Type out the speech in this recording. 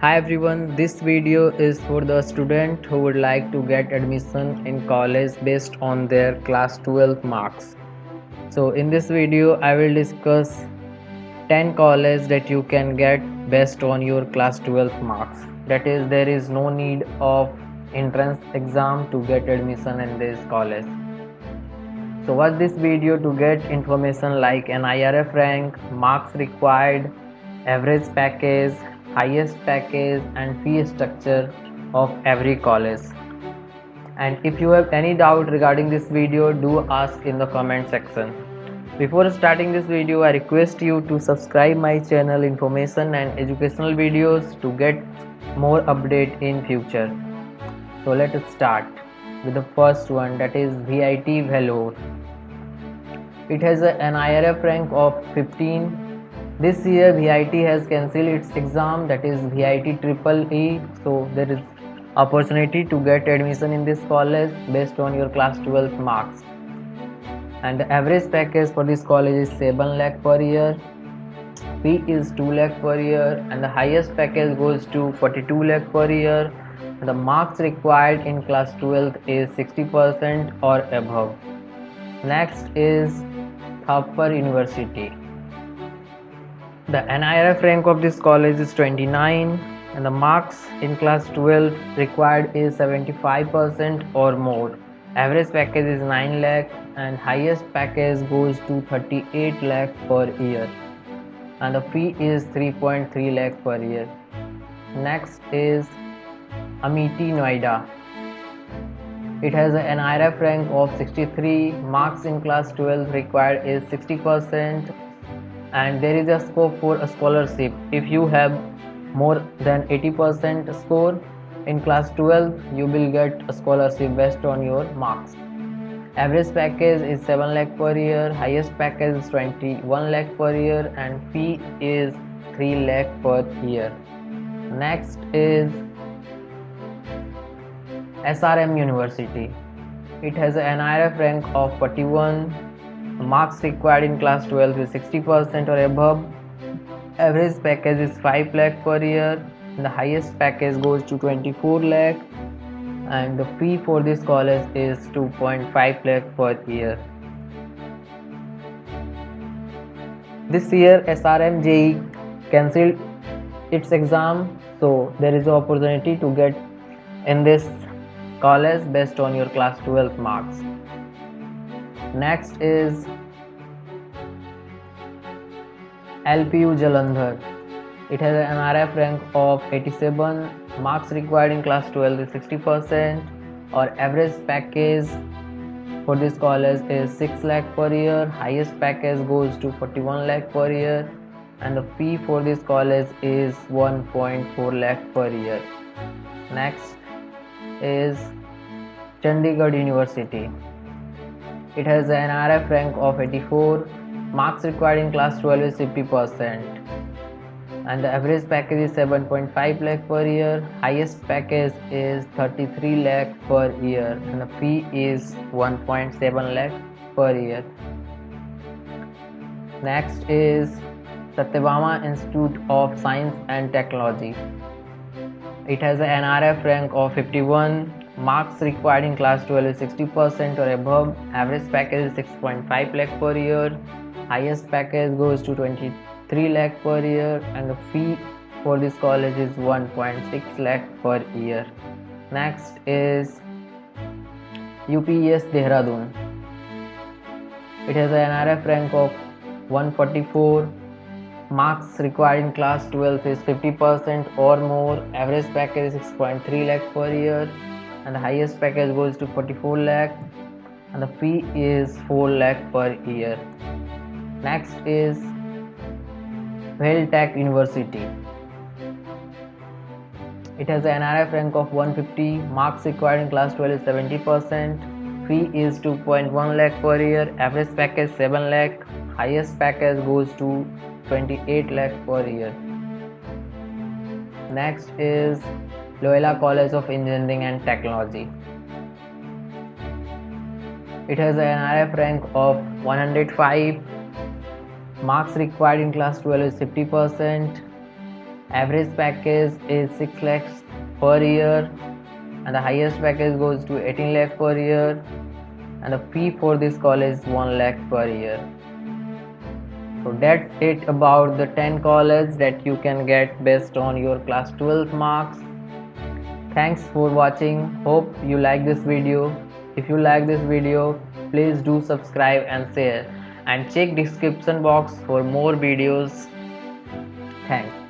Hi everyone, this video is for the student who would like to get admission in college based on their class 12 marks. So in this video I will discuss 10 colleges that you can get based on your class 12 marks. That is, there is no need of entrance exam to get admission in this college. So watch this video to get information like NIRF rank, marks required, average package, highest package and fee structure of every college. And if you have any doubt regarding this video, do ask in the comment section. Before starting this video, I request you to subscribe my channel information and educational videos to get more update in future. So let us start with the first one, that is VIT Vellore. It has an IRF rank of 15. This year VIT has cancelled its exam, that is VIT Triple E. So there is opportunity to get admission in this college based on your class 12 marks. And the average package for this college is 7 lakh per year. Fee is 2 lakh per year and the highest package goes to 42 lakh per year. The marks required in class 12 is 60% or above. Next is Thapar University. The NIRF rank of this college is 29 and the marks in class 12 required is 75% or more. Average package is 9 lakh and highest package goes to 38 lakh per year and the fee is 3.3 lakh per year. Next is Amity Noida. It has an NIRF rank of 63, marks in class 12 required is 60% and there is a scope for a scholarship. If you have more than 80% score in class 12, you will get a scholarship based on your marks. Average package is 7 lakh per year, highest package is 21 lakh per year and fee is 3 lakh per year. Next is SRM University. It has an NIRF rank of 41. Marks required in class 12 is 60% or above. Average package is 5 lakh per year. The highest package goes to 24 lakh and the fee for this college is 2.5 lakh per year. This year SRM JEE cancelled its exam, so there is an opportunity to get in this college based on your class 12 marks. Next is LPU Jalandhar. It has an NIRF rank of 87. Marks required in class 12 is 60% or average package for this college is 6 lakh per year. Highest package goes to 41 lakh per year and the fee for this college is 1.4 lakh per year. Next is Chandigarh University. It has an NIRF rank of 84. Marks required in class 12 is 50% and the average package is 7.5 lakh per year. Highest package is 33 lakh per year and the fee is 1.7 lakh per year. Next is Satyabama Institute of Science and Technology. It has an NIRF rank of 51. Marks required in class 12 is 60% or above. Average package is 6.5 lakh per year. Highest package goes to 23 lakh per year and the fee for this college is 1.6 lakh per year. Next is UPES Dehradun. It has an NIRF rank of 144. Marks required in class 12 is 50% or more. Average package is 6.3 lakh per year and the highest package goes to 44 lakh and the fee is 4 lakh per year. Next is Tech University. It has an NIRF rank of 150. Marks required in class 12 is 70%. Fee is 2.1 lakh per year. Average package 7 lakh. Highest package goes to 28 lakh per year. Next is Loyola College of Engineering and Technology. It has an NIRF rank of 105. Marks required in class 12 is 50%. Average package is 6 lakhs per year, and the highest package goes to 18 lakh per year, and the fee for this college is 1 lakh per year. So that's it about the 10 colleges that you can get based on your class 12 marks. Thanks for watching. Hope you like this video. If you like this video, please do subscribe and share, and check description box for more videos. Thanks.